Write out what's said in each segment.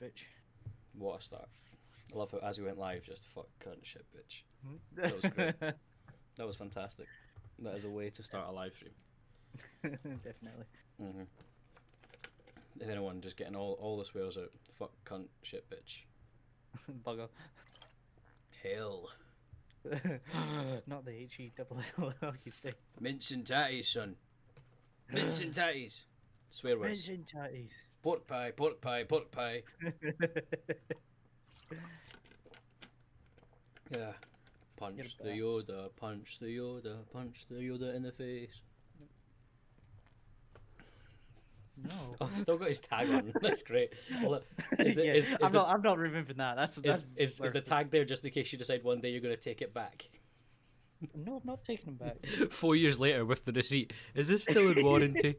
bitch. What a start. I love how as we went live, just fuck, cunt, shit, bitch. That was great. That was fantastic. That is a way to start a live stream. Definitely. Mm-hmm. If anyone just getting all the swears out, fuck, cunt, shit, bitch. Bugger. Hell. Not the H-E-double-L you say. Mince and tatties, son. Mince and tatties. Swear words. Mention chatties. Pork pie, pork pie, pork pie. Yeah. Punch the Yoda, punch the Yoda, punch the Yoda in the face. No. Oh, still got his tag on. That's great. Well, I'm not remembering that. That's is the tag there just in case you decide one day you're going to take it back? No, I'm not taking them back. 4 years later with the receipt. Is this still in warranty?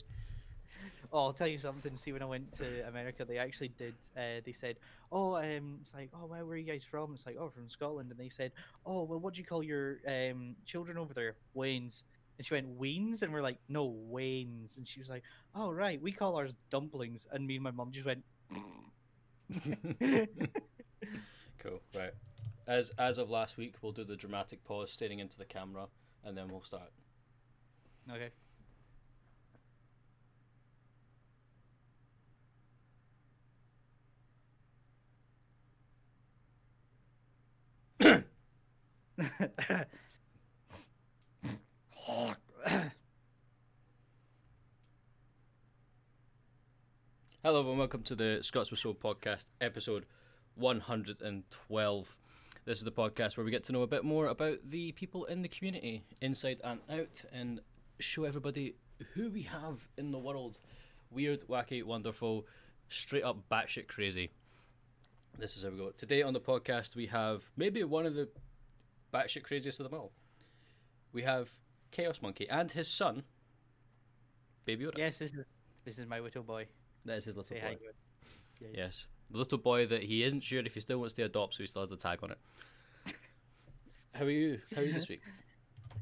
Oh, I'll tell you something. See, when I went to America, they actually did. They said, "Oh, it's like, oh, where were you guys from?" It's like, "Oh, from Scotland." And they said, "Oh, well, what do you call your children over there?" Waynes. And she went, "Weens," and we're like, "No, Waynes." And she was like, "Oh, right, we call ours dumplings." And me and my mum just went. Cool. Right. As of last week, we'll do the dramatic pause, staring into the camera, and then we'll start. Okay. Hello and welcome to the Scots with Soul podcast, episode 112. This is the podcast where we get to know a bit more about the people in the community, inside and out, and show everybody who we have in the world. Weird, wacky, wonderful, straight up batshit crazy. This is how we go. Today on the podcast we have maybe one of the batshit craziest of them all. We have Kaosmunkey and his son, Baby Yoda. Yes, this is my little boy. That is his little Say boy. hi. Yeah. Yes. The little boy that he isn't sure if he still wants to adopt, so he still has the tag on it. How are you? How are you this week?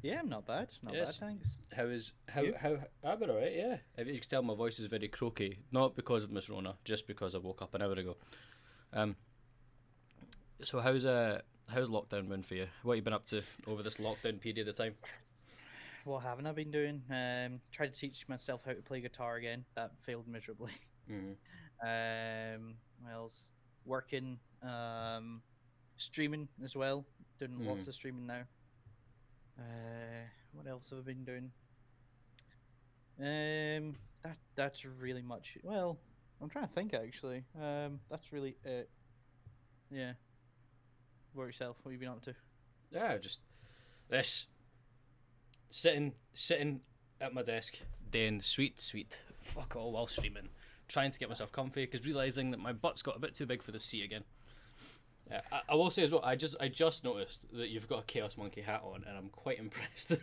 Yeah, I'm not bad. Not bad, thanks. I've been alright, yeah. If you can tell, my voice is very croaky, not because of Miss Rona, just because I woke up an hour ago. So how's lockdown been for you? What have you been up to over this lockdown period of time? What haven't I been doing? Tried to teach myself how to play guitar again. That failed miserably. Mm-hmm. What else? Working. Streaming as well. Doing lots of streaming now. What else have I been doing? That's really much. Well, I'm trying to think actually. That's really it. Yeah. What about yourself? What have you been up to? Yeah, just this. Sitting at my desk, doing sweet fuck all while streaming, trying to get myself comfy because realizing that my butt's got a bit too big for the seat again. I will say as well, I just noticed that you've got a Kaosmunkey hat on, and I'm quite impressed.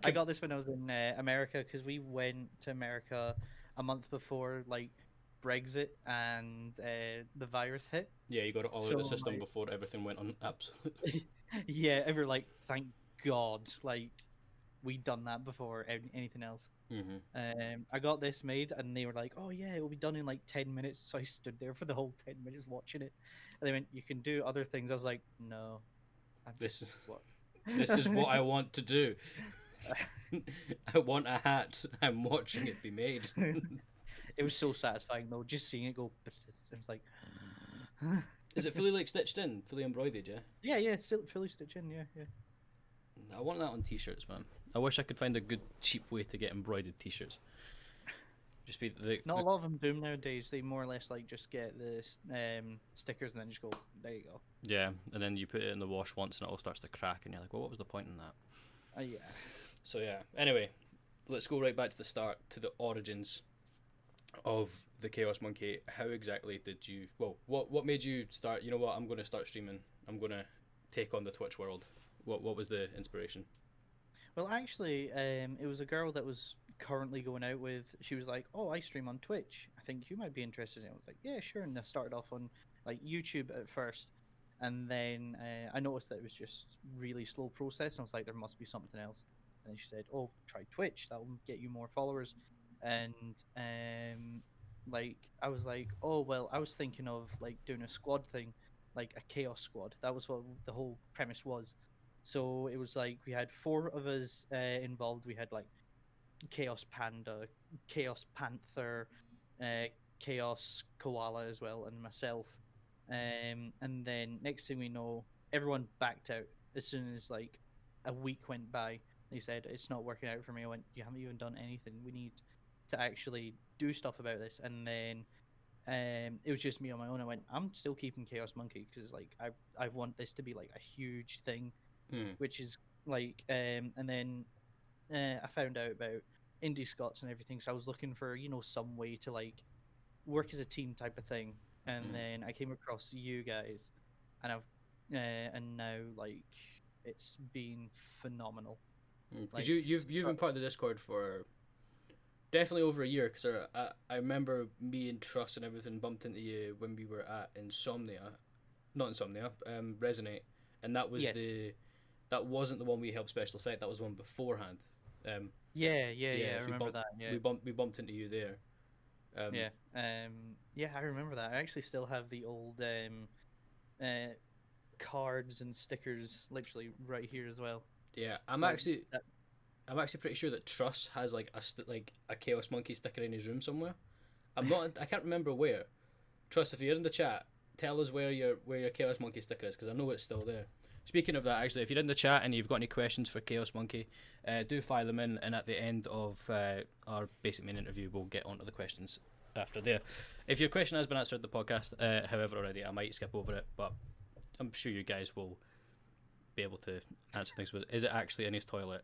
I got this when I was in America because we went to America a month before like Brexit and the virus hit. Yeah, you got it all out of the system before everything went on. Absolutely. Yeah, and we're like, thank God, like we'd done that before anything else. Mm-hmm. I got this made, and they were like, "Oh yeah, it will be done in like 10 minutes." So I stood there for the whole 10 minutes watching it. And they went, "You can do other things." I was like, "No, this is what I want to do. I want a hat. I'm watching it be made." It was so satisfying though, just seeing it go. It's like, is it fully like stitched in, fully embroidered? Yeah. Yeah, still fully stitched in. Yeah. I want that on t-shirts, man. I wish I could find a good cheap way to get embroidered t-shirts. Just be Not a lot of them do nowadays. They more or less like just get the stickers and then just go, there you go. Yeah, and then you put it in the wash once and it all starts to crack, and you're like, well, what was the point in that? Yeah. So yeah. Anyway, let's go right back to the start, to the origins of the Kaosmunkey. How exactly did you? Well, what made you start? You know what? I'm going to start streaming. I'm going to take on the Twitch world. What was the inspiration? Well, actually, it was a girl that was currently going out with. She was like, "Oh, I stream on Twitch. I think you might be interested in it." I was like, "Yeah, sure." And I started off on like YouTube at first, and then I noticed that it was just really slow process. And I was like, "There must be something else." And then she said, "Oh, try Twitch. That will get you more followers." And like I was like, oh well, I was thinking of like doing a squad thing, like a chaos squad. That was what the whole premise was. So it was like we had four of us involved. We had like Chaos Panda, Chaos Panther, uh, Chaos Koala as well, and myself. And then next thing we know, everyone backed out as soon as like a week went by. They said it's not working out for me. I went, you haven't even done anything. We need to actually do stuff about this. And then it was just me on my own. I went, I'm still keeping Chaos Monkey because like I want this to be like a huge thing, Mm. which is like and then I found out about indie Scots and everything. So I was looking for some way to like work as a team type of thing. And Mm. then I came across you guys, and and now like it's been phenomenal. Because Like you've been part of the Discord for definitely over a year. Because I remember me and Truss and everything bumped into you when we were at Insomnia, not Insomnia, Resonate, and yes, that wasn't the one we helped special effect. That was the one beforehand. Um, yeah, yeah, I remember that. Yeah, we bumped into you there. Um, yeah, yeah, I remember that. I actually still have the old uh cards and stickers literally right here as well. yeah, Like that. I'm actually pretty sure that Truss has like like a Chaos Monkey sticker in his room somewhere. I'm not. I can't remember where. Truss, if you're in the chat, tell us where your Chaos Monkey sticker is because I know it's still there. Speaking of that, actually, if you're in the chat and you've got any questions for Chaos Monkey, do file them in, and at the end of our basic main interview, we'll get onto the questions after there. If your question has been answered in the podcast, however, already, I might skip over it, but I'm sure you guys will be able to answer things. But is it actually in his toilet?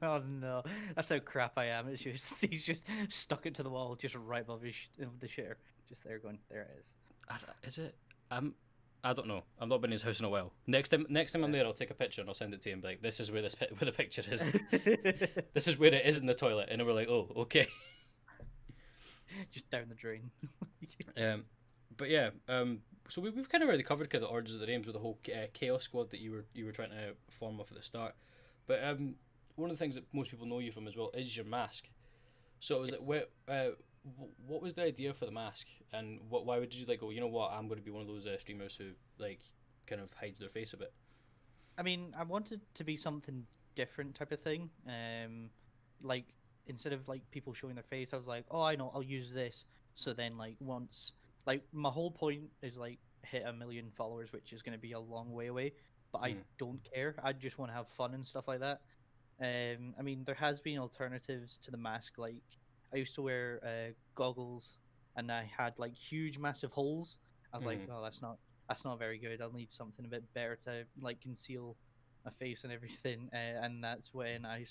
Oh no, that's how crap I am. It's just he's just stuck it to the wall, just right above the shitter, just there going, there it is. Is it? I don't know. I've not been in his house in a while. Next time I'm there, I'll take a picture and I'll send it to him. Like, this is where where the picture is. This is where it is in the toilet, and we're like, oh, okay. Just down the drain. Um, but yeah, so we've kind of already covered kind of the origins of the names with the whole chaos squad that you were trying to form off at the start. But one of the things that most people know you from as well is your mask. So was Yes. it what was the idea for the mask, and why would you like go? You know what? I'm going to be one of those streamers who like kind of hides their face a bit. I mean, I wanted to be something different type of thing. Like instead of like people showing their face, I was like, oh, I know, I'll use this. So then, like once, like my whole point is like hit 1 million followers, which is going to be a long way away. But I Mm. don't care. I just want to have fun and stuff like that. I mean, there has been alternatives to the mask. Like, I used to wear goggles, and I had like huge, massive holes. I was like, Mm. well, that's not very good. I'll need something a bit better to like conceal my face and everything. And that's when I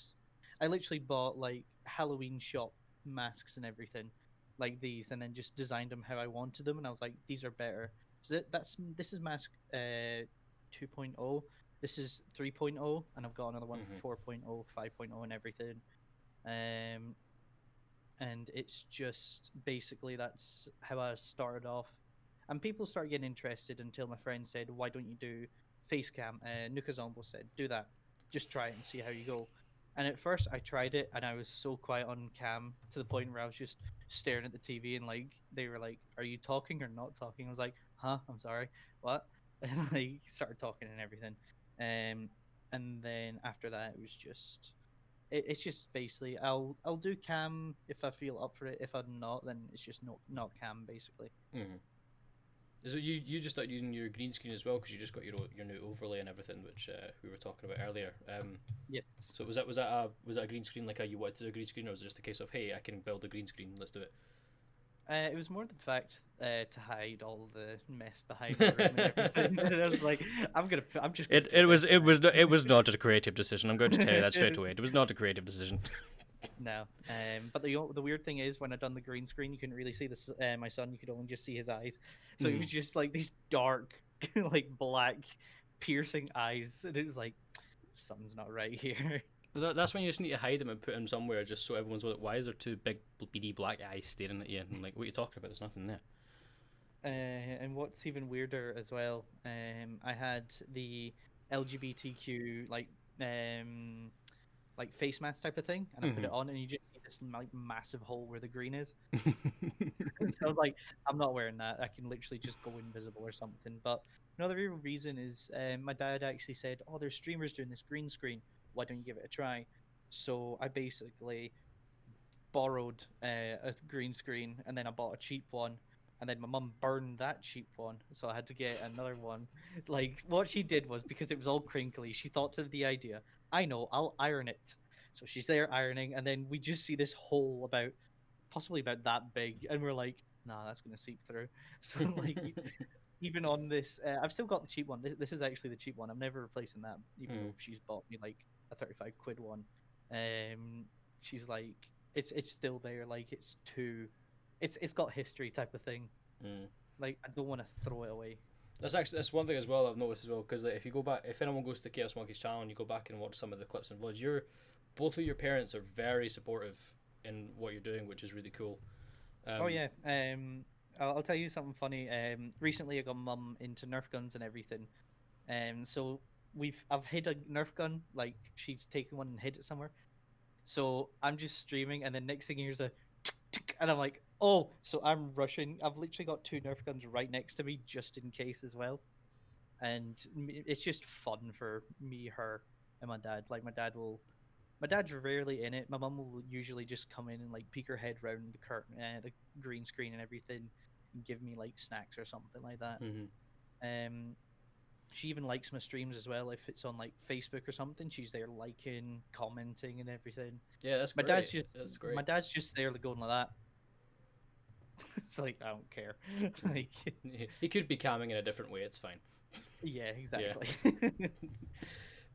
literally bought like Halloween shop masks and everything, like these, and then just designed them how I wanted them. And I was like, these are better. So this is mask 2.0. This is 3.0, and I've got another one Mm-hmm. for 4.0, 5.0, and everything. Um, and it's just basically that's how I started off. And people started getting interested until my friend said, "Why don't you do face cam?" Nuka Zombo said, "Do that. Just try it and see how you go." And at first, I tried it, and I was so quiet on cam to the point where I was just staring at the TV, and like they were like, "Are you talking or not talking?" I was like, "Huh? I'm sorry. What?" And I started talking and everything. Um, and then after that, it was just it's just basically I'll do cam if I feel up for it. If I'm not, then it's just not cam basically. Mm-hmm. So you just started using your green screen as well because you just got your new overlay and everything, which we were talking about earlier. Yes. So was that a green screen like how you wanted to do a green screen, or was it just a case of hey, I can build a green screen, let's do it? It was more the fact to hide all the mess behind my room and everything. And I was like, I'm just gonna do this. And it was not a creative decision. I'm going to tell you that straight away. It was not a creative decision. no. But the weird thing is when I done the green screen, you couldn't really see this. My son, you could only just see his eyes. So it Mm. was just like these dark, like black, piercing eyes, and it was like something's not right here. That's when you just need to hide them and put them somewhere just so everyone's like, why is there two big beady black eyes staring at you? And I'm like, what are you talking about? There's nothing there. And what's even weirder as well, I had the LGBTQ like face mask type of thing, and I put Mm-hmm. it on, and you just see the this like massive hole where the green is. So I was like, I'm not wearing that. I can literally just go invisible or something. But another real reason is my dad actually said, "Oh, there's streamers doing this green screen. Why don't you give it a try?" So I basically borrowed a green screen and then I bought a cheap one. And then my mum burned that cheap one, so I had to get another one. Like what she did was because it was all crinkly, she thought of the idea. I know, I'll iron it. So she's there ironing, and then we just see this hole about possibly about that big, and we're like, nah, that's gonna seep through. So like, even on this, I've still got the cheap one. This is actually the cheap one. I'm never replacing that, even Mm, though she's bought me like a 35 quid one. Um, she's like, it's still there. Like it's too, it's got history type of thing. mm. Like I don't want to throw it away. That's one thing as well I've noticed as well, because like, if you go back, if anyone goes to Chaos Monkey's channel and you go back and watch some of the clips and vlogs, both of your parents are very supportive in what you're doing, which is really cool. Oh Um, yeah. I'll tell you something funny. Recently I got mum into Nerf guns and everything. So I've hid a Nerf gun, like she's taken one and hid it somewhere. So I'm just streaming, and then next thing here's a, tick, tick, and I'm like, oh, so I'm rushing. I've literally got two Nerf guns right next to me just in case as well, and it's just fun for me, her, and my dad. Like my dad's rarely in it. My mum will usually just come in and like peek her head round the curtain, the green screen and everything, and give me like snacks or something like that. mhm. Um, she even likes my streams as well. If it's on like Facebook or something, she's there liking, commenting, and everything. Yeah, that's My dad's great. just That's my great. dad's just there going like that. It's like I don't care. Mm. Like He could be calming in a different way. It's fine. yeah, Yeah, exactly.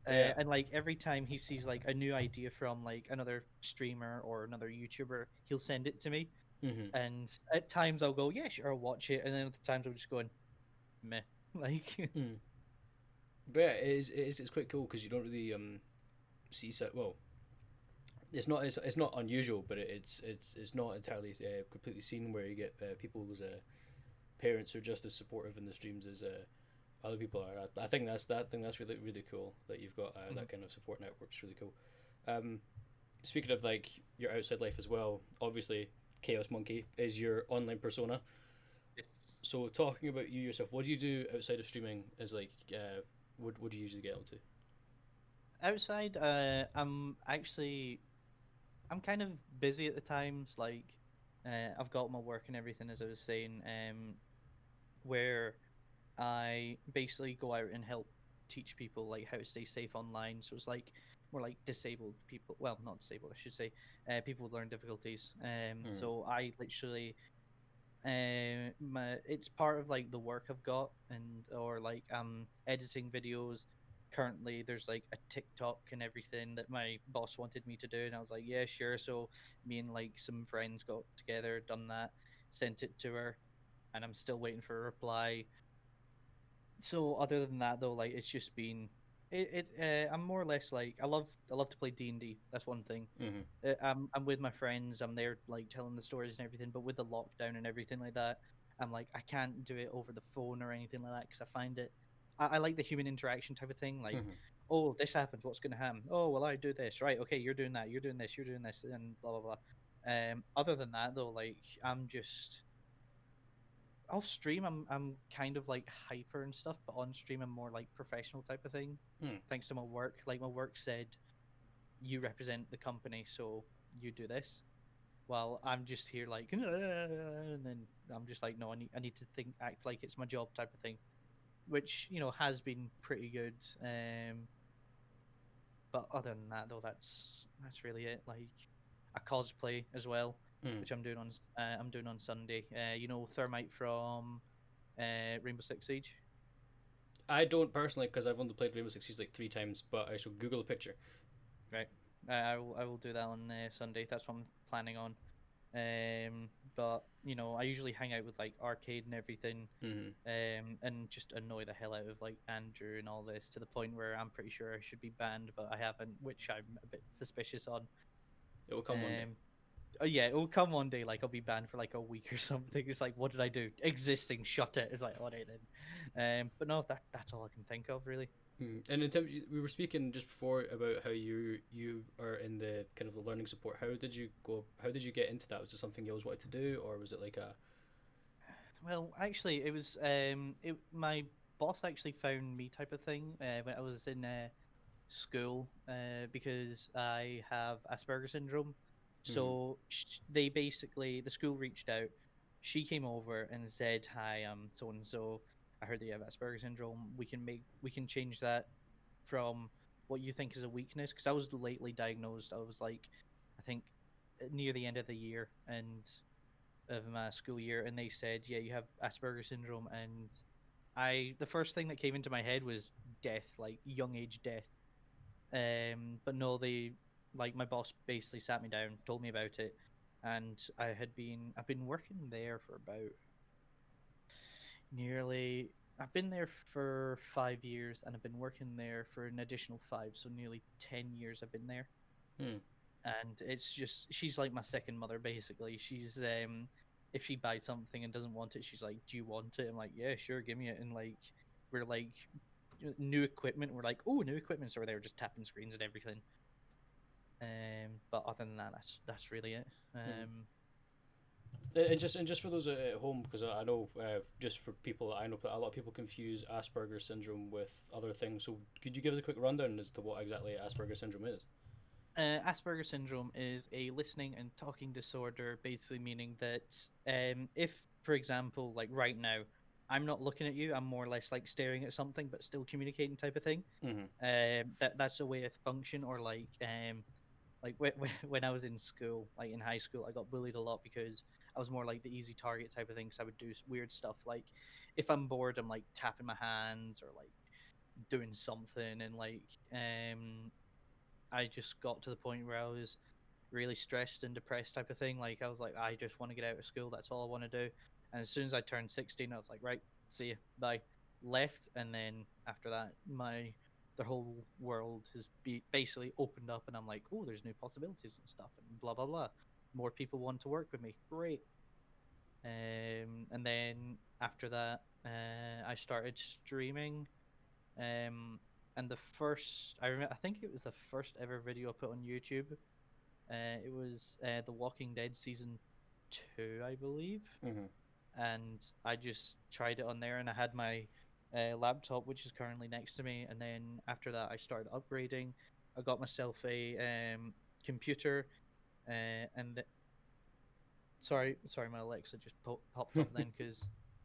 but yeah. And like every time he sees like a new idea from like another streamer or another YouTuber, he'll send it to me. Hmm. And at times I'll go, yeah, sure, I'll watch it. And then other times I'm just going, meh. Like, Mm. But yeah, it's quite cool because you don't really see so well. It's not unusual, but it's not entirely completely seen where you get people's parents are just as supportive in the streams as other people are. I think that's really cool that you've got mhm, that kind of support network. It's really cool. Um, Speaking of like your outside life as well, obviously Chaos Monkey is your online persona. yes. So talking about you yourself, what do you do outside of streaming? Is like what do you usually get onto? Outside, I'm kind of busy at the times. Like, I've got my work and everything, as I was saying, where I basically go out and help teach people like how to stay safe online. So it's like more like disabled people. Well, not disabled, I should say. People with learning difficulties. Mm. So I literally, it's part of like the work I've got, and or like I'm editing videos. Currently, there's like a TikTok and everything that my boss wanted me to do, and I was like, yeah, sure. So me and like some friends got together, done that, sent it to her, and I'm still waiting for a reply. So other than that though, like it's just been I'm more or less like I love to play D&D. That's one thing. Mm-hmm. I'm with my friends. I'm there like telling the stories and everything. But with the lockdown and everything like that, I'm like I can't do it over the phone or anything like that because I find it. I like the human interaction type of thing. Like, Mm-hmm. oh, this happened. What's going to happen? Oh, well, I do this. Right. Okay, you're doing that. You're doing this. You're doing this, and blah blah blah. Other than that though, like I'm just off stream, I'm kind of like hyper and stuff, but on stream I'm more like professional type of thing. Mm. Thanks to my work, like my work said, you represent the company, so you do this. Well, I'm just here like, and then I'm just like, no, I need to think, act like it's my job type of thing, which has been pretty good. But other than that, though, that's really it. Like, I cosplay as well, Mm. which I'm doing on Sunday. Thermite from Rainbow Six Siege. I don't personally because I've only played Rainbow Six Siege like 3 times, but I shall Google a picture. Right. I will do that on Sunday. That's what I'm planning on. But I usually hang out with like arcade and everything, Mm-hmm. and just annoy the hell out of like Andrew and all this to the point where I'm pretty sure I should be banned, but I haven't, which I'm a bit suspicious on. It will come one day. Um, yeah, it will come one day. Like I'll be banned for like a week or something. It's like, what did I do? Existing, shut it. It's like, all right then. But no, that's all I can think of really. And in terms, we were speaking just before about how you are in the kind of the learning support. How did you go? How did you get into that? Was it something you always wanted to do, or was it like a? Well, actually, it was my boss actually found me type of thing when I was in school because I have Asperger's syndrome. Mm-hmm. So they basically the school reached out. She came over and said, "Hi, I'm so and so. I heard that you have Asperger's syndrome. We can change that from what you think is a weakness because I was lately diagnosed. I was like, I think near the end of the year and of my school year, and they said, yeah, you have Asperger's syndrome, and the first thing that came into my head was death, like young age death. But no, they like my boss basically sat me down, told me about it, and I've been working there for about nearly I've been there for 5 years, and I've been working there for an additional five, so nearly 10 years I've been there. Hmm. And it's just she's like my second mother basically. She's if she buys something and doesn't want it, she's like, "Do you want it?" I'm like, "Yeah, sure, give me it." And like we're like new equipment, we're like, "Oh, new equipment," so we're just tapping screens and everything. But other than that, that's really it. Hmm. And just for those at home, because I know just for people I know, a lot of people confuse Asperger's syndrome with other things. So could you give us a quick rundown as to what exactly Asperger's syndrome is? Asperger's syndrome is a listening and talking disorder, basically meaning that if, for example, like right now, I'm not looking at you, I'm more or less like staring at something, but still communicating type of thing. Mm-hmm. That's a way of function, or like when I was in school, like in high school, I got bullied a lot because I was more like the easy target type of thing. So I would do weird stuff, like if I'm bored, I'm like tapping my hands or like doing something, and like I just got to the point where I was really stressed and depressed type of thing. Like I was like, I just want to get out of school. That's all I want to do. And as soon as I turned 16, I was like, right, see you, bye. Left, and then after that, the whole world has basically opened up, and I'm like, oh, there's new possibilities and stuff, and blah blah blah. More people want to work with me. Great. And then after that, I started streaming. Um, and the first, I think it was the first ever video I put on YouTube. It was The Walking Dead season two, I believe, Mm-hmm. and I just tried it on there, and I had my laptop, which is currently next to me, and then after that, I started upgrading. I got myself a computer, and sorry, my Alexa just popped up then because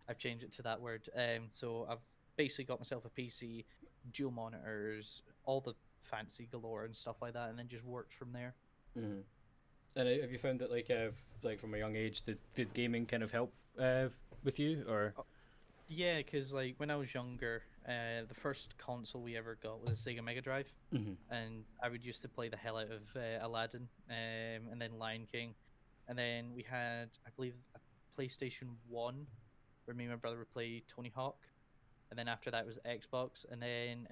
I've changed it to that word. So I've basically got myself a PC, dual monitors, all the fancy galore and stuff like that, and then just worked from there. Mm-hmm. And have you found that like from a young age, did gaming kind of help with you or? Yeah, because like when I was younger, the first console we ever got was a Sega Mega Drive, Mm-hmm. and I would used to play the hell out of Aladdin, and then Lion King, and then we had, I believe, a PlayStation One, where me and my brother would play Tony Hawk, and then after that was Xbox, and then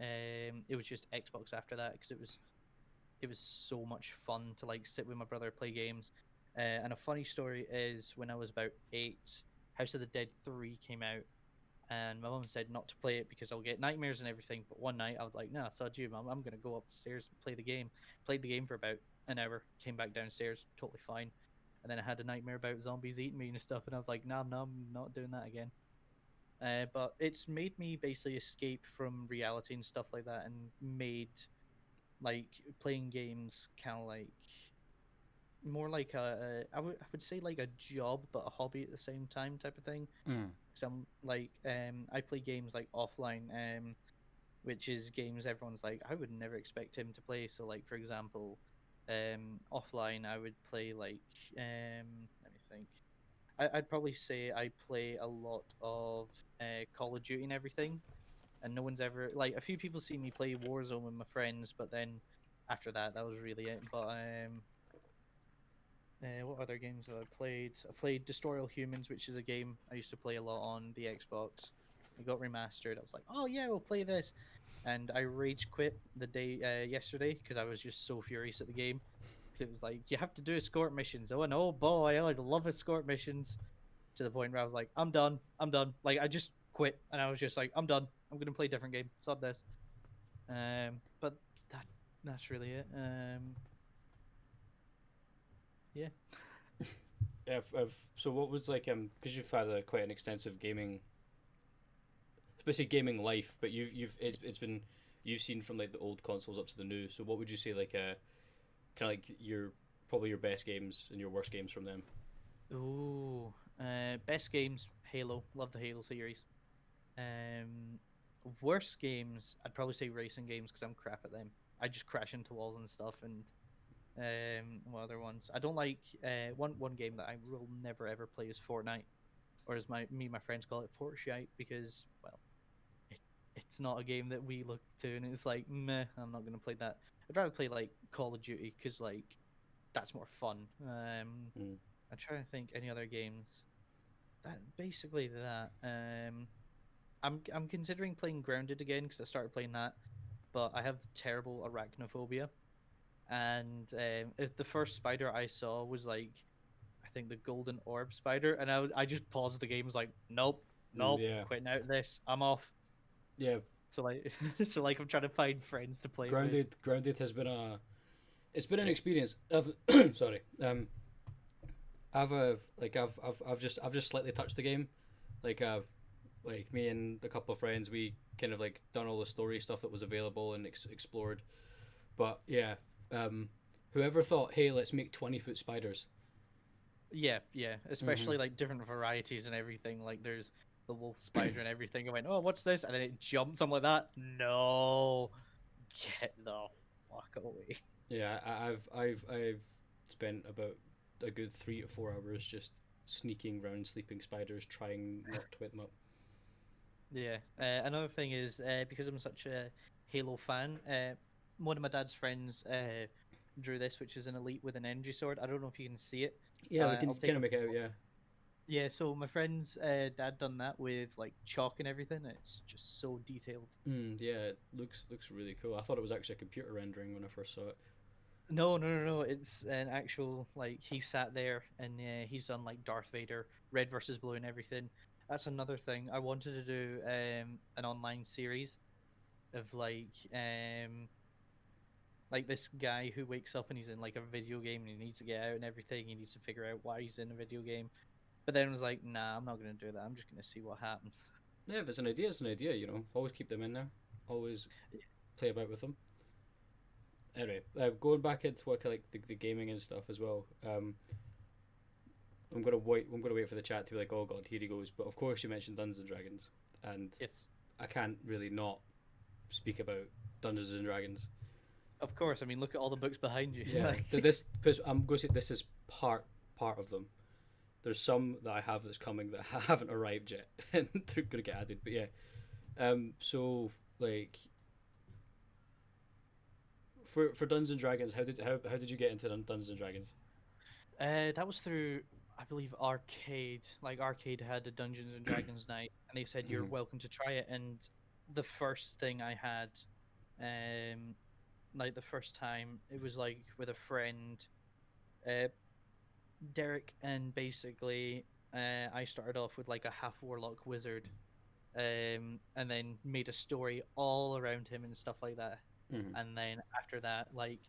it was just Xbox after that because it was so much fun to like sit with my brother play games. And a funny story is when I was about 8, House of the Dead 3 came out, and my mom said not to play it because I'll get nightmares and everything. But one night I was like, "No, so do you, mom. I'm gonna go upstairs and play the game." Played the game for about an hour, came back downstairs, totally fine. And then I had a nightmare about zombies eating me and stuff, and I was like, "No, no, I'm not doing that again." But it's made me basically escape from reality and stuff like that, and made like playing games kind of like more like I would say like a job, but a hobby at the same time type of thing. Mm. Because I'm like I play games like offline, which is games everyone's like I would never expect him to play. So like for example, offline I would play like let me think. I'd probably say I play a lot of Call of Duty and everything, and no one's ever like a few people see me play Warzone with my friends, but then after that, that was really it. But what other games have I played? I played Destroy All Humans, which is a game I used to play a lot on the Xbox. It got remastered. I was like, oh yeah, we'll play this, and I rage quit the day yesterday because I was just so furious at the game. Because it was like you have to do escort missions. Oh, and oh boy, I love escort missions to the point where I was like, I'm done. I'm done. Like I just quit, and I was just like, I'm done. I'm gonna play a different game. Stop this. But that that's really it. Yeah. So what was like because you've had quite an extensive gaming, especially gaming life, but it's been you've seen from like the old consoles up to the new. So what would you say like kind of like your probably your best games and your worst games from them? Ooh. Best games, Halo. Love the Halo series. Um, Worst games, I'd probably say racing games because I'm crap at them. I just crash into walls and stuff, and what other ones? I don't like one game that I will never ever play is Fortnite, or as my friends call it, Fortshite, because well, it, it's not a game that we look to, and it's like meh, I'm not gonna play that. I'd rather play like Call of Duty because like that's more fun. Mm. I'm trying to think any other games. That basically that. I'm considering playing Grounded again because I started playing that, but I have terrible arachnophobia, and if the first spider I saw was like I think the golden orb spider, and I just paused the game, was like nope, Mm, nope, yeah, quitting out of this, I'm off. yeah. So like so like I'm trying to find friends to play it with. Grounded has been a it's been an experience. Sorry. I've just slightly touched the game, like like me and a couple of friends, we kind of like done all the story stuff that was available and explored. But yeah, um, whoever thought, hey, let's make 20-foot spiders? Yeah, yeah, Mm-hmm. especially like different varieties and everything. Like there's the wolf spider and everything. I went, oh, what's this? And then it jumped, something like that. No, get the fuck away. Yeah, I've spent about a good 3 to 4 hours just sneaking around sleeping spiders, trying not to wake them up. Yeah. Another thing is because I'm such a Halo fan, one of my dad's friends drew this, which is an elite with an energy sword. I don't know if you can see it. Yeah, we can I'll take kind a of make it out. photo. Yeah. Yeah, so my friend's dad done that with like chalk and everything. It's just so detailed. Yeah, it looks really cool. I thought it was actually a computer rendering when I first saw it. No, no, no, no. It's an actual like he sat there and he's done like Darth Vader, red versus blue, and everything. That's another thing. I wanted to do an online series of like this guy who wakes up and he's in like a video game and he needs to get out and everything. He needs to figure out why he's in a video game. But then was like, nah, I'm not gonna do that. I'm just gonna see what happens. Yeah, if it's an idea, it's an idea. You know, always keep them in there. Always play about with them. Anyway, going back into what like the gaming and stuff as well. I'm gonna wait. I'm gonna wait for the chat to be like, "Oh God, here he goes." But of course, you mentioned Dungeons and Dragons, and Yes, I can't really not speak about Dungeons and Dragons. of course. I mean, look at all the books behind you. Yeah, Like, I'm going to say this is part of them. There's some that I have that's coming that haven't arrived yet, and they're gonna get added. But yeah, so like for Dungeons and Dragons, how did you get into Dungeons and Dragons? that was through, I believe, Arcade. Like Arcade had a Dungeons and Dragons night, and they said you're Mm-hmm. welcome to try it. And the first thing I had, um, like the first time, it was like with a friend, uh, Derek, and basically, I started off with like a half warlock wizard, and then made a story all around him and stuff like that. Mm-hmm. And then after that, like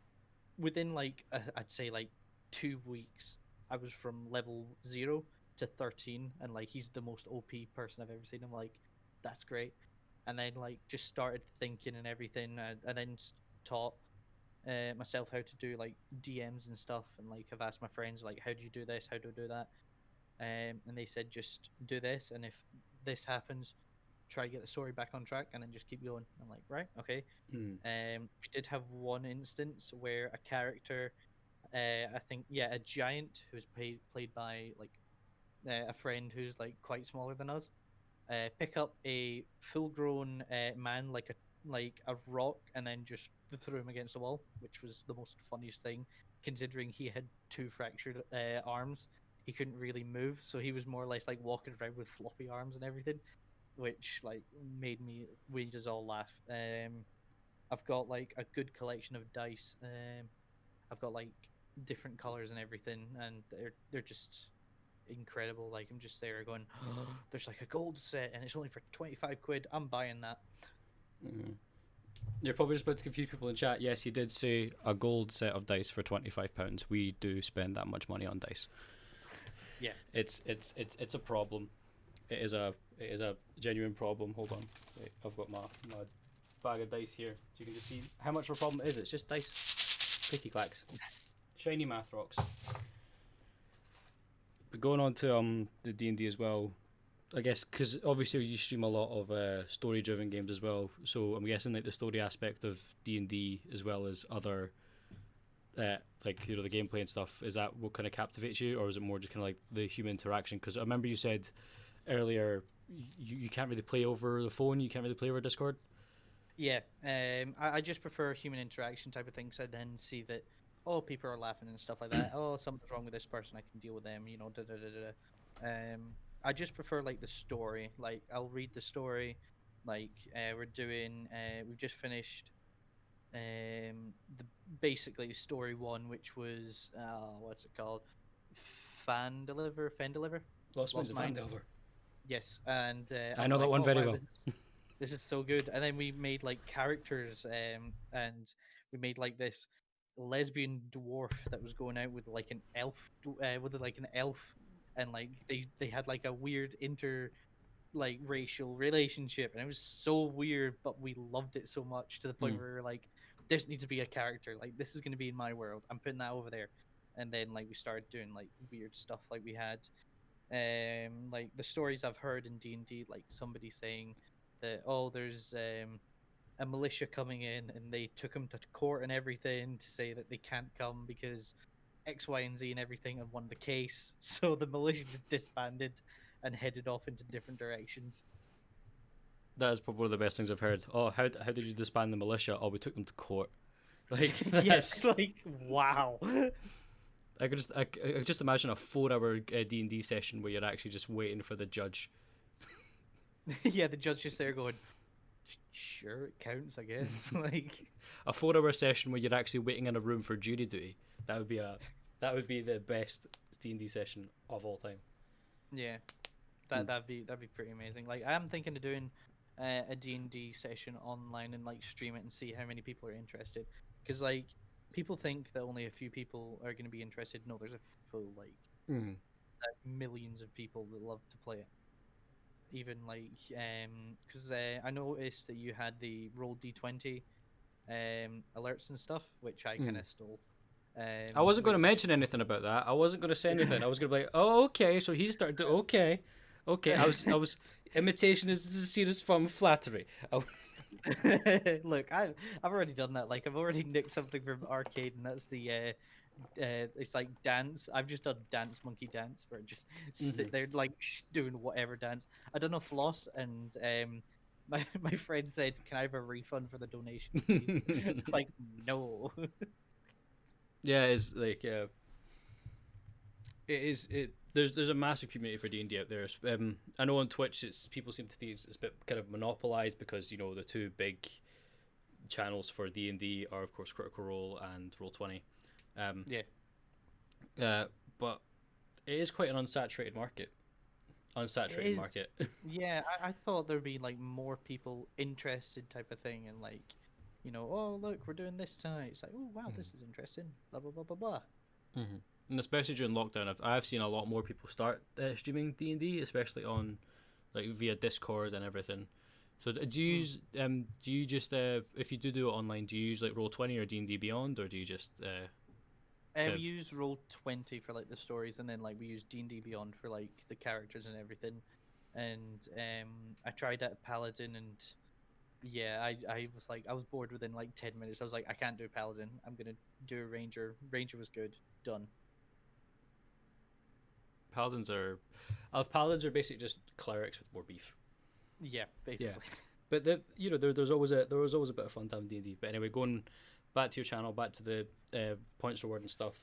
within like I'd say like 2 weeks, I was from level 0 to 13, and like he's the most OP person I've ever seen. I'm like, that's great. And then like just started thinking and everything, and then taught myself how to do like DMs and stuff, and like I've asked my friends like, how do you do this? How do I do that? And they said just do this, and if this happens, try to get the story back on track, and then just keep going. I'm like, right, okay. Mm-hmm. We did have one instance where a character, I think, yeah, a giant who's played by like a friend who's like quite smaller than us, pick up a full-grown man like a rock and then just threw him against the wall, which was the most funniest thing, considering he had two fractured arms. He couldn't really move, so he was more or less like walking around with floppy arms and everything, which like made us all laugh. I've got like a good collection of dice. I've got like different colors and everything, and they're just incredible. Like I'm just there going, oh, there's like a gold set, and it's only for 25 quid. I'm buying that. Mm-hmm. You're probably just about to confuse people in chat. Yes, he did say a gold set of dice for £25. We do spend that much money on dice. Yeah. It's a problem. It is a genuine problem. Hold on. Wait, I've got my bag of dice here. So you can just see how much of a problem it is. It's just dice. Clicky clacks. Shiny math rocks. But going on to the D&D as well, I guess, because obviously you stream a lot of story-driven games as well, so I'm guessing like the story aspect of D&D as well as other, like, you know, the gameplay and stuff, is that what kind of captivates you, or is it more just kind of like the human interaction? Because I remember you said earlier you can't really play over the phone, you can't really play over Discord. Yeah, I just prefer human interaction type of things. I then see that, oh, people are laughing and stuff like that. Oh, something's wrong with this person. I can deal with them. You know, da da da da. I just prefer like the story. Like I'll read the story. Like we've just finished the basically story one, which was what's it called? Fan deliver, Lost Winds Lost of Mine. Vandelver. Yes, and I I was know that like, one oh very wow, well. this is so good. And then we made like characters, and we made like this lesbian dwarf that was going out with like an elf, with like an elf, and like they had like a weird like racial relationship, and it was so weird, but we loved it so much to the point Mm. where we were like, this needs to be a character. Like this is gonna be in my world. I'm putting that over there. And then like we started doing like weird stuff. Like we had like the stories I've heard in D&D, like somebody saying that, oh, there's a militia coming in and they took him to court and everything to say that they can't come because X, Y, and Z and everything, and won the case. So the militia just disbanded and headed off into different directions. That is probably one of the best things I've heard. Oh, how did you disband the militia? Oh, we took them to court. Like, Yeah, it's that's... like wow. I could just imagine a 4 hour D&D session where you're actually just waiting for the judge. Yeah, the judge just there going, sure, it counts, I guess. Like, A 4 hour session where you're actually waiting in a room for jury duty. That would be the best D&D session of all time. yeah, that'd be pretty amazing. Like, I am thinking of doing a D&D session online and like stream it and see how many people are interested. Because like people think that only a few people are going to be interested. No, there's a full like Mm. millions of people that love to play it. Even like because I noticed that you had the roll d20 alerts and stuff, which I kind Mm. of stole. I wasn't going to Which mention anything about that. I wasn't going to say anything. I was going to be like, oh, okay, so he started to, okay. Okay, I was, imitation is the serious form of flattery. Look, I've already done that. Like I've already nicked something from arcade, and that's the it's like dance. I've just done dance monkey dance, where I just sit there like doing whatever dance. I done a floss, and my friend said, "Can I have a refund for the donation, please?" It's like no. Yeah, it's like, it is it. There's a massive community for D&D out there. I know on Twitch, it's people seem to think it's a bit kind of monopolized because you know the two big channels for D&D are of course Critical Role and Roll20. Um, Yeah, but it is quite an unsaturated market. it Unsaturated is. market. Yeah, I thought there'd be like more people interested type of thing, and like, oh look, we're doing this tonight. It's like, oh wow, Mm. this is interesting. Blah blah blah blah blah. Mm-hmm. And especially during lockdown, I've seen a lot more people start streaming D&D, especially on like via Discord and everything. So do you Hmm. use do you just if you do it online, do you use like Roll20 or D&D Beyond, or do you just kind We of... use Roll20 for like the stories, and then like we use D&D Beyond for like the characters and everything. And I tried out Paladin, and yeah, I was like, I was bored within like 10 minutes. I was like, I can't do Paladin. I'm gonna do a Ranger. Ranger was good. Done. Paladins are paladins are basically just clerics with more beef. Yeah, Yeah, basically. but there was always a bit of fun time D&D. But anyway, going back to your channel, back to the points reward and stuff.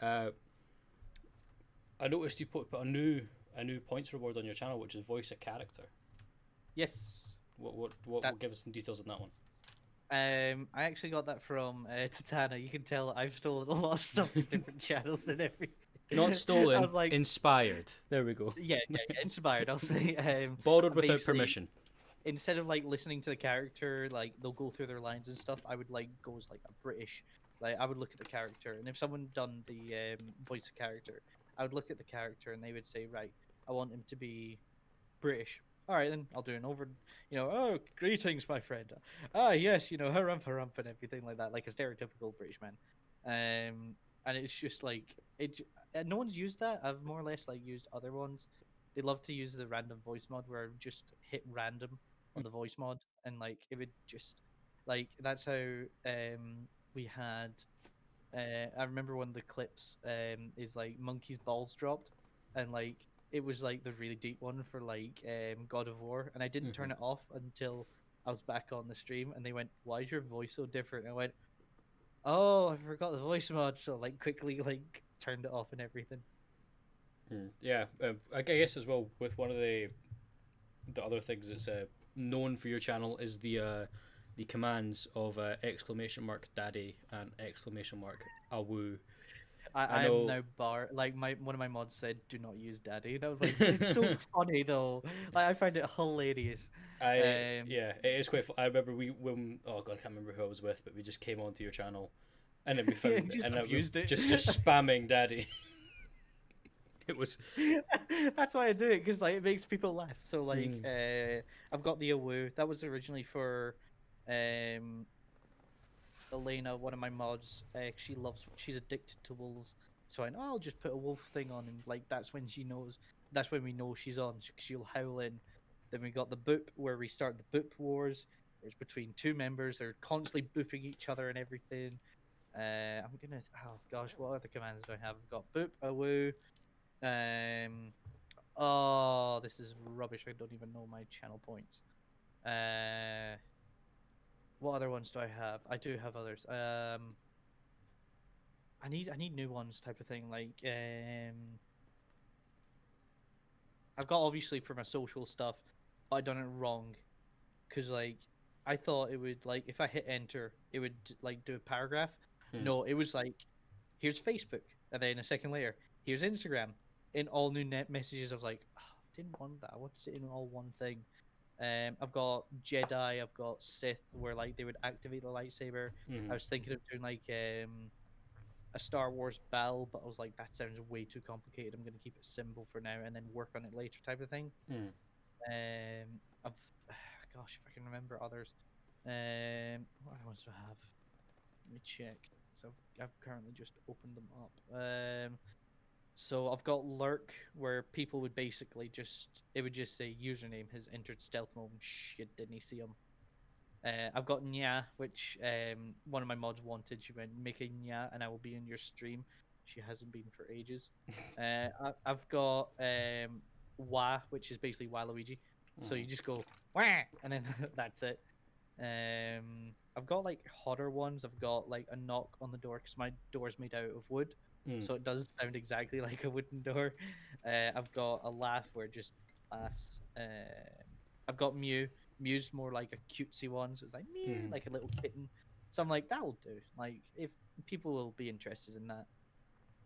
Uh, I noticed you put a new points reward on your channel, which is voice a character. Yes. What That will give us some details on that one? I actually got that from Tatana. You can tell I've stolen a lot of stuff from different channels and everything. Not I stolen, was like, inspired. There we go. yeah, yeah, yeah, inspired. I'll say. Borrowed without Basically, permission. instead of like listening to the character, like they'll go through their lines and stuff, I would like go as like a British. Like I would look at the character, and if someone done the voice of character, I would look at the character, and they would say, right, I want him to be British. All right, then I'll do an over, oh, greetings, my friend. Ah, yes, harumph, harumph, and everything like that, like a stereotypical British man. And it's just like no one's used that. I've more or less like used other ones. They love to use the random voice mod where I would just hit random on the voice mod, and like it would just like that's how we had. I remember one of the clips is like monkey's balls dropped, and like it was like the really deep one for like God of War, and I didn't Hmm. turn it off until I was back on the stream, and they went, "Why is your voice so different?" And I went, "Oh, I forgot the voice mod," so like quickly like turned it off and everything. Yeah, I guess as well with one of the other things that's known for your channel is the commands of exclamation mark daddy and exclamation mark awoo. I I'm know. now bar like my one of my mods said, "Do not use daddy," and I was like, "It's so funny though." Like I find it hilarious. I Um, Yeah, it is quite. I remember we when oh god, I can't remember who I was with, but we just came onto your channel, and then we found just and we abused it. just spamming daddy. It was. That's why I do it because like it makes people laugh. So like Mm, I've got the awoo. That was originally for um Elena, one of my mods. She's addicted to wolves. So I'll just put a wolf thing on, and like that's when she knows. That's when we know she's on. She'll howl in. Then we got the boop where we start the boop wars. Where it's between two members. They're constantly booping each other and everything. I'm gonna. Oh gosh, what other commands do I have? I've got boop, awoo. Um, Oh, this is rubbish. I don't even know my channel points. Uh, what other ones do I have? I do have others. I need new ones type of thing. Like I've got obviously for my social stuff, but I done it wrong because like I thought it would like if I hit enter, it would like do a paragraph. mm, No, it was like here's Facebook, and then a second layer, here's Instagram. In all new net messages, I was like, "Ah, I didn't want that. I wanted it in all one thing. I've got Jedi, I've got Sith, where like they would activate the lightsaber. I mm, was thinking of doing like a Star Wars bell, but I was like, that sounds way too complicated. I'm gonna keep it simple for now and then work on it later, type of thing. mm. I've, gosh, if I can remember others. What other ones do I have? Let me check. So I've currently just opened them up. So I've got lurk, where people would basically just it would just say username has entered stealth mode. Shit, didn't he see him? I've got Nya, which one of my mods wanted. She went, make a Nya, and I will be in your stream. She hasn't been for ages. I've got Wah, which is basically Waluigi. So you Mm. just go Wah, and then that's it. I've got like hotter ones. I've got like a knock on the door because my door's made out of wood, Mm. so it does sound exactly like a wooden door. I've got a laugh where it just laughs. I've got Mew. Mew's more like a cutesy one, so it's like Mew, Mm. like a little kitten. So I'm like, that'll do. Like if people will be interested in that.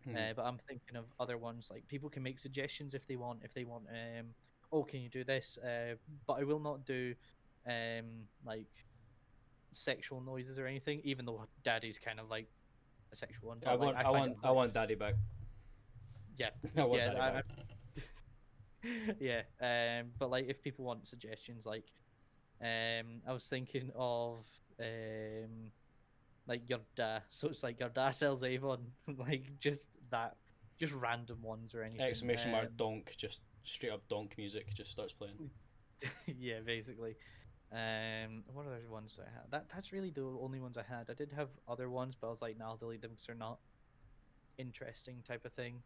Mm. But I'm thinking of other ones. Like people can make suggestions if they want. If they want, oh, can you do this? But I will not do, like sexual noises or anything. Even though Daddy's kind of like a sexual one, I but like want I I find it want I want hilarious. daddy back. Yeah, I want yeah, daddy back. yeah. But like if people want suggestions, like I was thinking of like your dad. So it's like your dad sells Avon, like just that, just random ones or anything. Exclamation mark donk, just straight up donk music just starts playing. Yeah, basically. What other ones do I had? That's really the only ones I had. I did have other ones, but I was like, nah, I'll delete them because they're not interesting type of thing.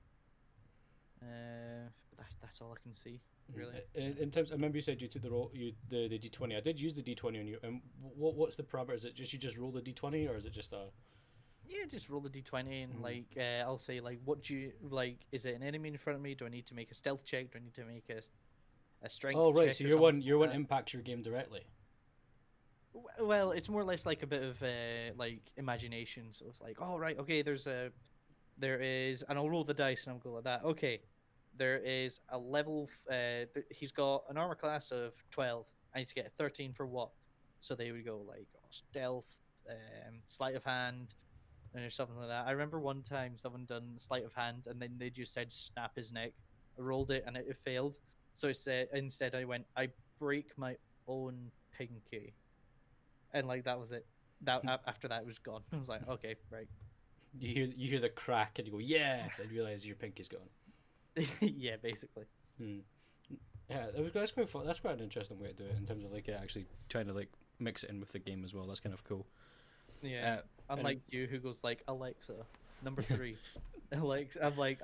But that's all I can see, really. In terms, I remember you said you took the roll, the D20. I did use the D20 on you. And what's the parameter? Is it just you just roll the D20, or is it just a? Yeah, just roll the d20 and Mm. like I'll say like, what do you like? Is it an enemy in front of me? Do I need to make a stealth check? Do I need to make a strength Oh right, check so or your something one like impacts your game directly. Well, it's more or less like a bit of like imagination. So it's like, oh right, okay, there is, and I'll roll the dice and I'll go like that. Okay, there is a level. He's got an armor class of 12, I need to get a 13 for what? So they would go like stealth, sleight of hand, or something like that. I remember one time someone done sleight of hand, and then they just said snap his neck. I rolled it, and it failed. So it said instead I went, I break my own pinky, and like that was it. After that it was gone. I was like, okay, right. You hear the crack and you go, yeah, and realize your pinky's gone. Yeah, basically. Hmm. Yeah, that's quite fun. That's quite an interesting way to do it in terms of like actually trying to like mix it in with the game as well. That's kind of cool. Yeah. Unlike you, who goes like Alexa, number 3. Alexa, I'm like,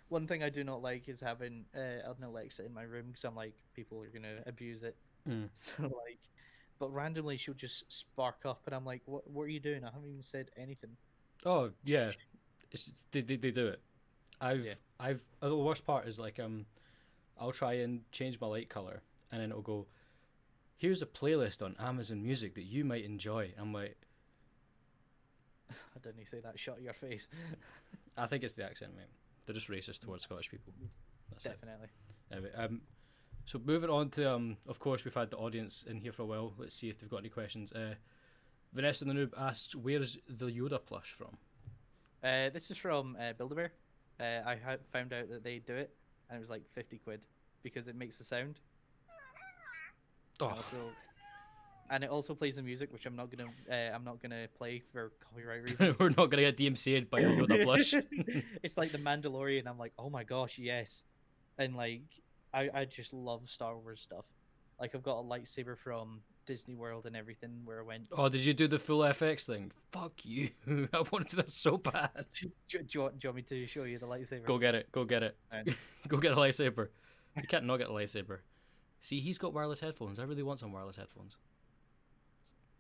one thing I do not like is having an Alexa in my room because I'm like, people are gonna abuse it. Mm. So like, but randomly she'll just spark up, and I'm like, what are you doing? I haven't even said anything. Oh yeah, they do it. Yeah. The worst part is like I'll try and change my light color and then it'll go, here's a playlist on Amazon Music that you might enjoy. I'm like, I didn't say that. Shut your face. I think it's the accent, mate. They're just racist towards Scottish people. That's Definitely. it. Anyway, so moving on to of course we've had the audience in here for a while. Let's see if they've got any questions. Vanessa the Noob asks, where's the Yoda plush from? This is from Build-A-Bear. I found out that they do it, and it was like 50 quid because it makes a sound. Oh, And it also plays the music, which I'm not gonna play for copyright reasons. we're not gonna get DMCA'd by a Yoda plush. It's like the Mandalorian. I'm like, oh my gosh, yes. And like, I just love Star Wars stuff. Like I've got a lightsaber from Disney World and everything where I went. Oh, did you do the full FX thing? Fuck you! I want to do that so bad. Do you want me to show you the lightsaber? Go get it. Go get it. Right. Go get a lightsaber. You can't not get a lightsaber. See, he's got wireless headphones. I really want some wireless headphones.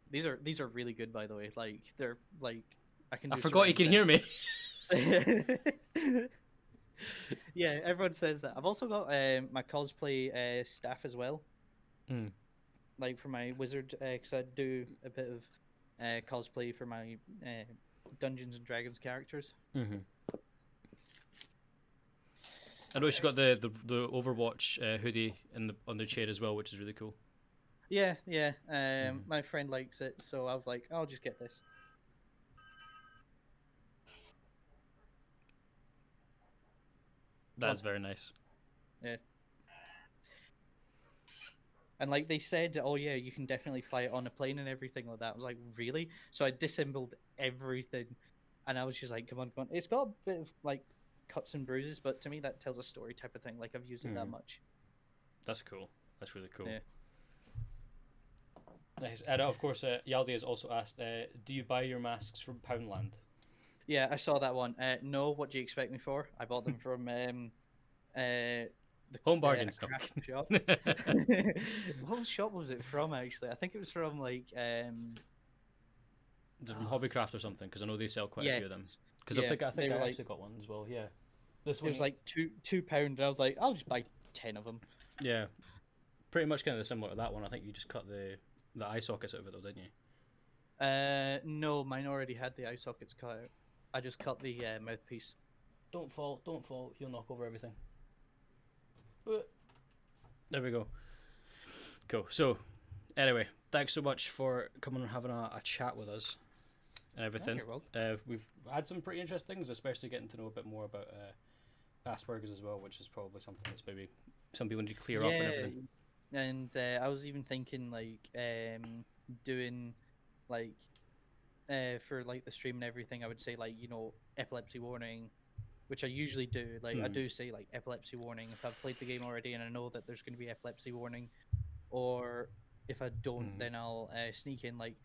These are really good, by the way. Like they're like I can. I Do forgot you can hear me. Yeah, everyone says that. I've also got my cosplay staff as well. Mm. Like for my wizard, because I do a bit of cosplay for my Dungeons and Dragons characters. Mm-hmm. I know she's got the Overwatch hoodie on the chair as well, which is really cool. Yeah, yeah. My friend likes it, so I was like, I'll just get this. That's very nice. Yeah. And like they said, oh yeah, you can definitely fly it on a plane and everything like that. I was like, really? So I disassembled everything, and I was just like, come on, come on. It's got a bit of like cuts and bruises, but to me that tells a story type of thing. Like I've used it that much. That's cool. That's really cool. Yeah. Nice. And of course, Yaldi has also asked, do you buy your masks from Poundland? Yeah, I saw that one. No, what do you expect me for? I bought them from the Home bargain a craft shop. What shop was it from actually? I think it was from like Is it from Hobbycraft or something? Because I know they sell quite a few of them. Because yeah, I think I like, actually got one as well. Yeah, this it one was like £2. And I was like, I'll just buy 10 of them. Yeah, pretty much kind of similar to that one. I think you just cut the eye sockets out of it though, didn't you? No, mine already had the eye sockets cut out. I just cut the mouthpiece. Don't fall! Don't fall! You'll knock over everything. There we go. Cool. So, anyway, thanks so much for coming and having a chat with us and everything. We've had some pretty interesting things, especially getting to know a bit more about Asperger's as well, which is probably something that's maybe some people need to clear up and everything. And I was even thinking like doing like for like the stream and everything, I would say like, you know, epilepsy warning, which I usually do. Like I do say like epilepsy warning if I've played the game already and I know that there's going to be epilepsy warning, or if I don't, then I'll sneak in like,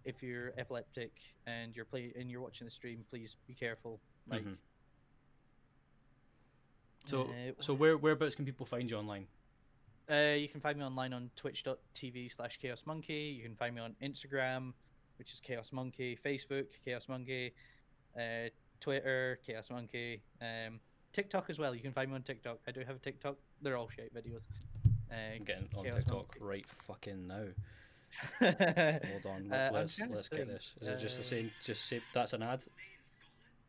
if you're epileptic and you're watching the stream, please be careful. Like. So whereabouts can people find you online? You can find me online on twitch.tv/Kaosmunkey. You can find me on Instagram, which is Kaosmunkey, Facebook, Kaosmunkey, Twitter, Kaosmunkey, TikTok as well. You can find me on TikTok. I do have a TikTok. They're all shite videos. I'm getting on TikTok right fucking now. Hold on, let's get this. Is it just the same? Just say that's an ad.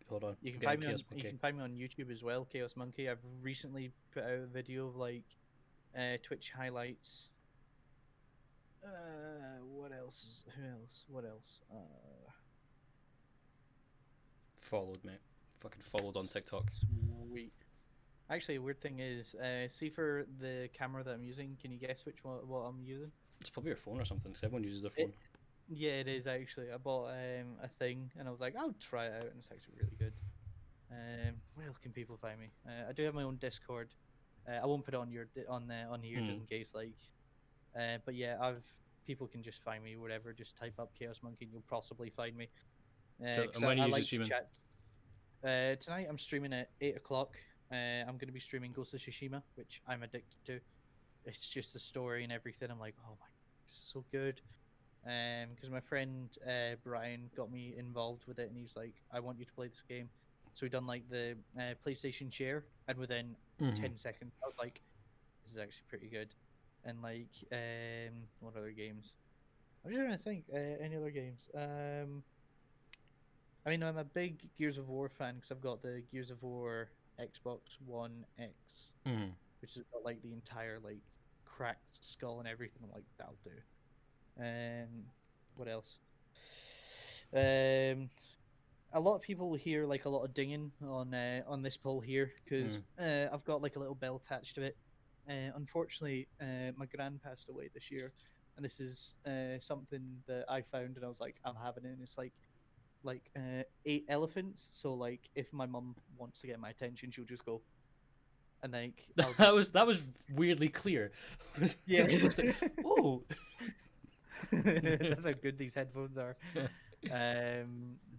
Hold on. You can find me on YouTube as well, Kaosmunkey. I've recently put out a video of like Twitch highlights. else is who else? What else? Followed, mate. Fucking followed on TikTok. Sweet. Actually, a weird thing is, see for the camera that I'm using, can you guess which one what I'm using? It's probably your phone or something, because everyone uses their It, phone. yeah, it is actually. I bought a thing, and I was like, I'll try it out, and it's actually really good. Where else can people find me? I do have my own Discord. I won't put it on on here just in case, like. But yeah, people can just find me wherever. Just type up Kaosmunkey, and you'll possibly find me. Because And when are I you usually like to streaming? chat. Tonight I'm streaming at 8 o'clock. I'm going to be streaming Ghost of Tsushima, which I'm addicted to. It's just the story and everything. I'm like, oh my, it's so good. Because my friend Brian got me involved with it, and he's like, I want you to play this game. So we done like the PlayStation share, and within Mm-hmm. 10 seconds, I was like, this is actually pretty good. And like, what other games? I'm just trying to think. Any other games? I mean, I'm a big Gears of War fan because I've got the Gears of War Xbox One X, Mm-hmm. which has got like the entire like cracked skull and everything. I'm like, that'll do. What else? Um, a lot of people hear like a lot of dinging on this pole here because I've got like a little bell attached to it. Unfortunately, my gran passed away this year, and this is something that I found, and I was like, I'm having it. And it's like 8 elephants. So like, if my mum wants to get my attention, she'll just go, and like I'll just that was weirdly clear. yeah. Oh. That's how good these headphones are.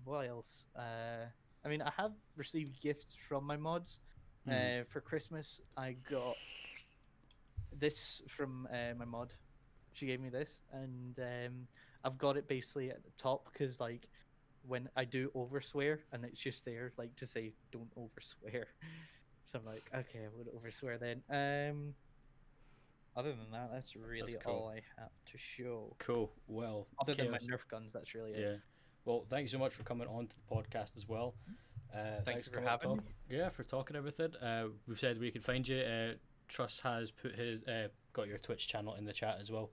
What else? I mean, I have received gifts from my mods. For Christmas, I got this from my mod. She gave me this, and I've got it basically at the top because like when I do overswear, and it's just there like to say don't overswear. So I'm like, okay, I would overswear then. Other than that, that's That's really cool. all I have to show. Cool. Well, Other than my Chaos. Nerf guns, that's really it. Yeah. Well, thank you so much for coming on to the podcast as well. Thank Thanks you for for coming on to having talk. me. Yeah, for talking everything. We've said we can find you. Truss has put his got your Twitch channel in the chat as well.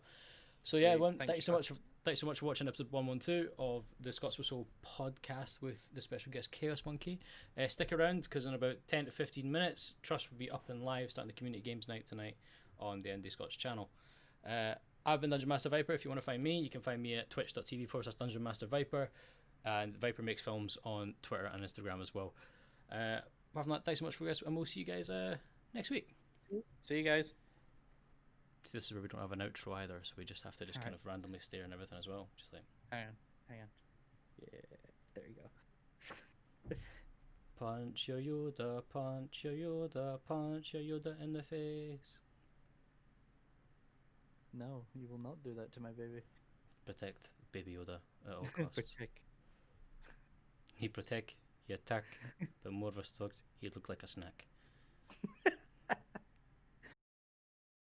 So yeah, Sweet. one. Thanks, Thanks so much. Trust. Thanks so much for watching episode 112 of the Scots Whistle podcast with the special guest Kaosmunkey. Stick around because in about 10 to 15 minutes, Trust will be up and live starting the community games night tonight on the Indie Scots channel. I've been Dungeon Master Viper. If you want to find me, you can find me at twitch.tv/Dungeon Master Viper. And Viper makes films on Twitter and Instagram as well. Apart from that, thanks so much for guys, and we'll see you guys next week. See you guys. So this is where we don't have an outro either, so we just have to just All kind right. of randomly stare and everything as well. Just like, Hang on. Yeah, there you go. punch your Yoda, punch your Yoda, punch your Yoda in the face. No, you will not do that to my baby. Protect baby Yoda at all costs. Protect. He protect, he attack, but more of a stuck, he look like a snack.